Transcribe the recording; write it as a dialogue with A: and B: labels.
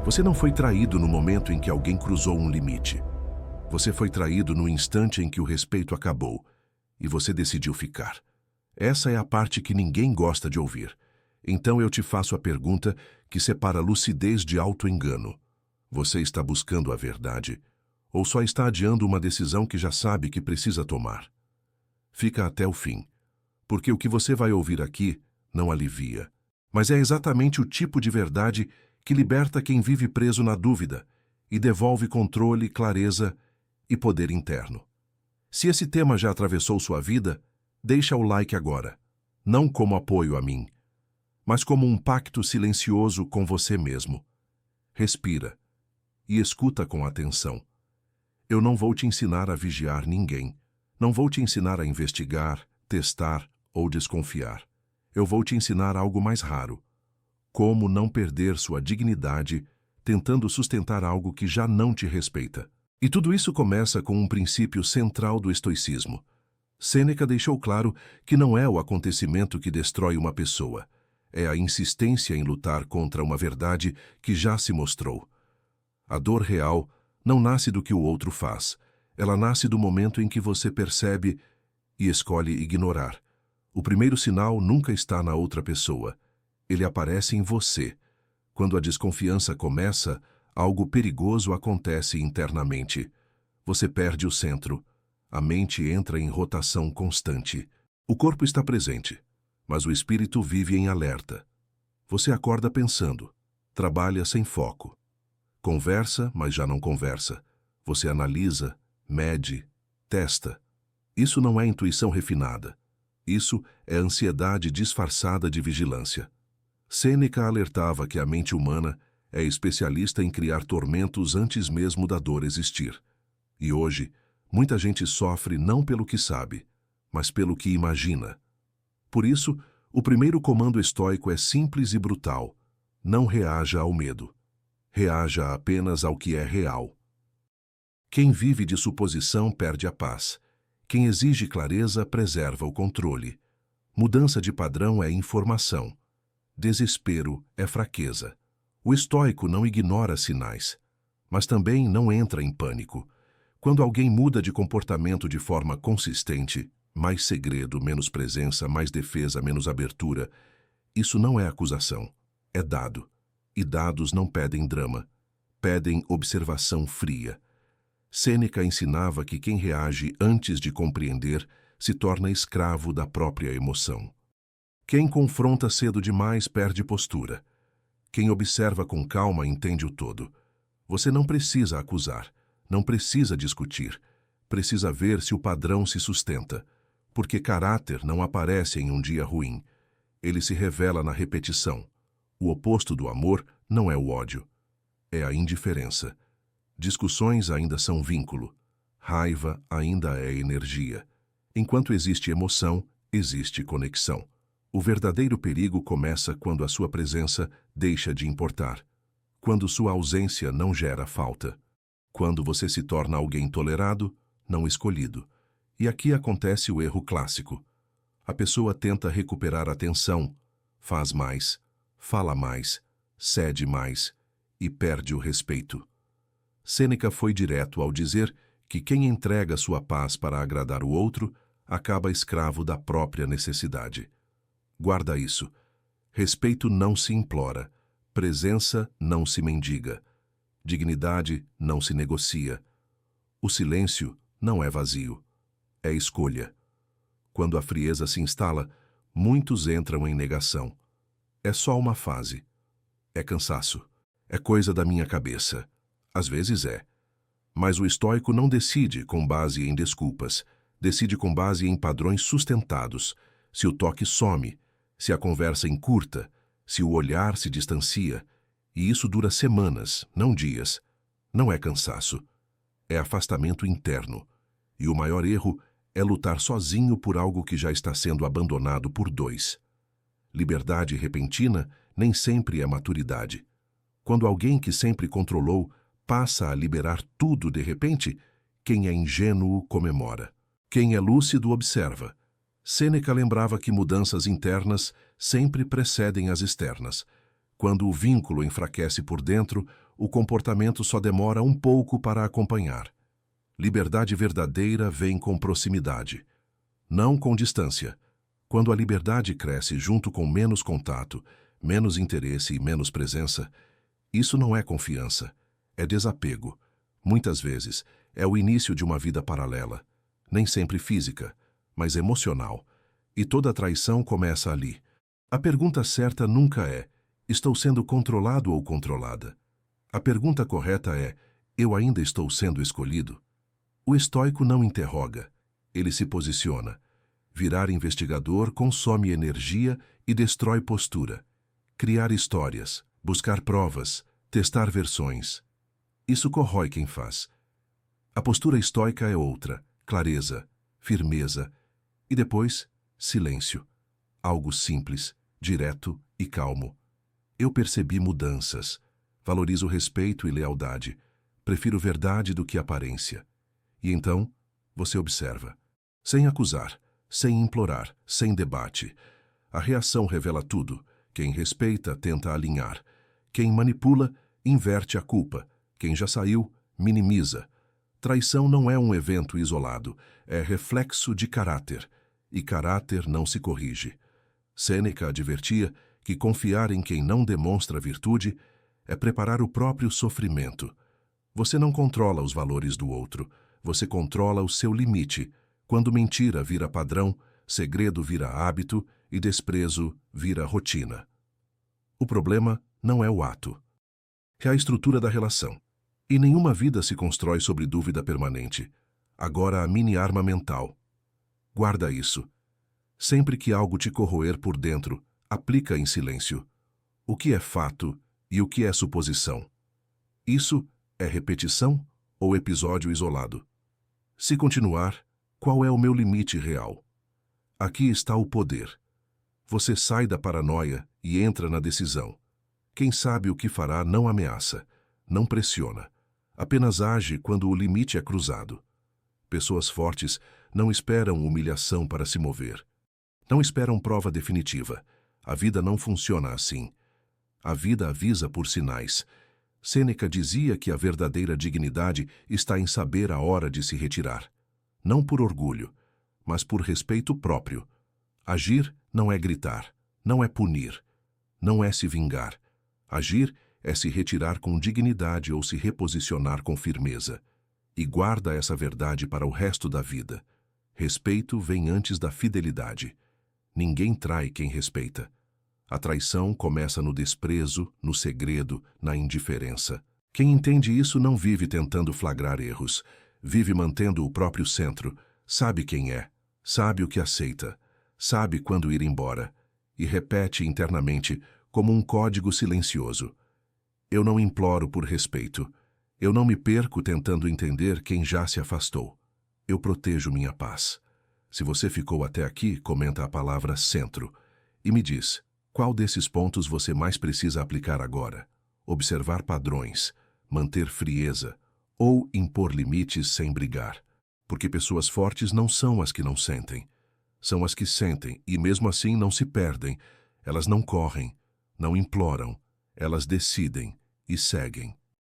A: Você não foi traído no momento em que alguém cruzou um limite. Você foi traído no instante em que o respeito acabou e você decidiu ficar. Essa é a parte que ninguém gosta de ouvir. Então eu te faço a pergunta que separa lucidez de auto-engano. Você está buscando a verdade ou só está adiando uma decisão que já sabe que precisa tomar? Fica até o fim, porque o que você vai ouvir aqui não alivia, mas é exatamente o tipo de verdade que liberta quem vive preso na dúvida e devolve controle, clareza e poder interno. Se esse tema já atravessou sua vida, deixa o like agora, não como apoio a mim, mas como um pacto silencioso com você mesmo. Respira e escuta com atenção. Eu não vou te ensinar a vigiar ninguém. Não vou te ensinar a investigar, testar ou desconfiar. Eu vou te ensinar algo mais raro. Como não perder sua dignidade tentando sustentar algo que já não te respeita. E tudo isso começa com um princípio central do estoicismo. Sêneca deixou claro que não é o acontecimento que destrói uma pessoa. É a insistência em lutar contra uma verdade que já se mostrou. A dor real não nasce do que o outro faz. Ela nasce do momento em que você percebe e escolhe ignorar. O primeiro sinal nunca está na outra pessoa. Ele aparece em você. Quando a desconfiança começa, algo perigoso acontece internamente. Você perde o centro. A mente entra em rotação constante. O corpo está presente, mas o espírito vive em alerta. Você acorda pensando, trabalha sem foco. Conversa, mas já não conversa. Você analisa, mede, testa. Isso não é intuição refinada. Isso é ansiedade disfarçada de vigilância. Sêneca alertava que a mente humana é especialista em criar tormentos antes mesmo da dor existir. E hoje, muita gente sofre não pelo que sabe, mas pelo que imagina. Por isso, o primeiro comando estoico é simples e brutal. Não reaja ao medo. Reaja apenas ao que é real. Quem vive de suposição perde a paz. Quem exige clareza preserva o controle. Mudança de padrão é informação. Desespero é fraqueza. O estoico não ignora sinais, mas também não entra em pânico. Quando alguém muda de comportamento de forma consistente, mais segredo, menos presença, mais defesa, menos abertura, isso não é acusação, é dado. E dados não pedem drama, pedem observação fria. Sêneca ensinava que quem reage antes de compreender se torna escravo da própria emoção. Quem confronta cedo demais perde postura. Quem observa com calma entende o todo. Você não precisa acusar, não precisa discutir. Precisa ver se o padrão se sustenta, porque caráter não aparece em um dia ruim. Ele se revela na repetição. O oposto do amor não é o ódio, é a indiferença. Discussões ainda são vínculo. Raiva ainda é energia. Enquanto existe emoção, existe conexão. O verdadeiro perigo começa quando a sua presença deixa de importar. Quando sua ausência não gera falta. Quando você se torna alguém tolerado, não escolhido. E aqui acontece o erro clássico. A pessoa tenta recuperar a atenção, faz mais, fala mais, cede mais e perde o respeito. Sêneca foi direto ao dizer que quem entrega sua paz para agradar o outro acaba escravo da própria necessidade. Guarda isso. Respeito não se implora, presença não se mendiga, dignidade não se negocia. O silêncio não é vazio, é escolha. Quando a frieza se instala, muitos entram em negação. É só uma fase. É cansaço. É coisa da minha cabeça. Às vezes é. Mas o estoico não decide com base em desculpas, decide com base em padrões sustentados. Se o toque some, se a conversa encurta, se o olhar se distancia, e isso dura semanas, não dias. Não é cansaço, é afastamento interno. E o maior erro é lutar sozinho por algo que já está sendo abandonado por dois. Liberdade repentina nem sempre é maturidade. Quando alguém que sempre controlou passa a liberar tudo de repente, quem é ingênuo comemora. Quem é lúcido observa. Sêneca lembrava que mudanças internas sempre precedem as externas. Quando o vínculo enfraquece por dentro, o comportamento só demora um pouco para acompanhar. Liberdade verdadeira vem com proximidade, não com distância. Quando a liberdade cresce junto com menos contato, menos interesse e menos presença, isso não é confiança, é desapego. Muitas vezes, é o início de uma vida paralela, nem sempre física, mas emocional. E toda traição começa ali. A pergunta certa nunca é: estou sendo controlado ou controlada? A pergunta correta é: eu ainda estou sendo escolhido? O estoico não interroga, ele se posiciona. Virar investigador consome energia e destrói postura. Criar histórias, buscar provas, testar versões. Isso corrói quem faz. A postura estoica é outra: clareza, firmeza e depois, silêncio. Algo simples, direto e calmo. Eu percebi mudanças. Valorizo respeito e lealdade. Prefiro verdade do que aparência. E então, você observa. Sem acusar, sem implorar, sem debate. A reação revela tudo. Quem respeita tenta alinhar. Quem manipula, inverte a culpa. Quem já saiu, minimiza. Traição não é um evento isolado, é reflexo de caráter. E caráter não se corrige. Sêneca advertia que confiar em quem não demonstra virtude é preparar o próprio sofrimento. Você não controla os valores do outro, você controla o seu limite, quando mentira vira padrão, segredo vira hábito e desprezo vira rotina. O problema não é o ato, é a estrutura da relação. E nenhuma vida se constrói sobre dúvida permanente. Agora a mini-arma mental. Guarda isso. Sempre que algo te corroer por dentro, aplica em silêncio. O que é fato e o que é suposição? Isso é repetição ou episódio isolado? Se continuar, qual é o meu limite real? Aqui está o poder. Você sai da paranoia e entra na decisão. Quem sabe o que fará não ameaça, não pressiona. Apenas age quando o limite é cruzado. Pessoas fortes não esperam humilhação para se mover. Não esperam prova definitiva. A vida não funciona assim. A vida avisa por sinais. Sêneca dizia que a verdadeira dignidade está em saber a hora de se retirar. Não por orgulho, mas por respeito próprio. Agir não é gritar, não é punir, não é se vingar. Agir é se retirar com dignidade ou se reposicionar com firmeza. E guarda essa verdade para o resto da vida. Respeito vem antes da fidelidade. Ninguém trai quem respeita. A traição começa no desprezo, no segredo, na indiferença. Quem entende isso não vive tentando flagrar erros. Vive mantendo o próprio centro. Sabe quem é. Sabe o que aceita. Sabe quando ir embora. E repete internamente, como um código silencioso: eu não imploro por respeito. Eu não me perco tentando entender quem já se afastou. Eu protejo minha paz. Se você ficou até aqui, comenta a palavra centro e me diz, qual desses pontos você mais precisa aplicar agora? Observar padrões, manter frieza ou impor limites sem brigar. Porque pessoas fortes não são as que não sentem. São as que sentem e mesmo assim não se perdem. Elas não correm, não imploram. Elas decidem e seguem.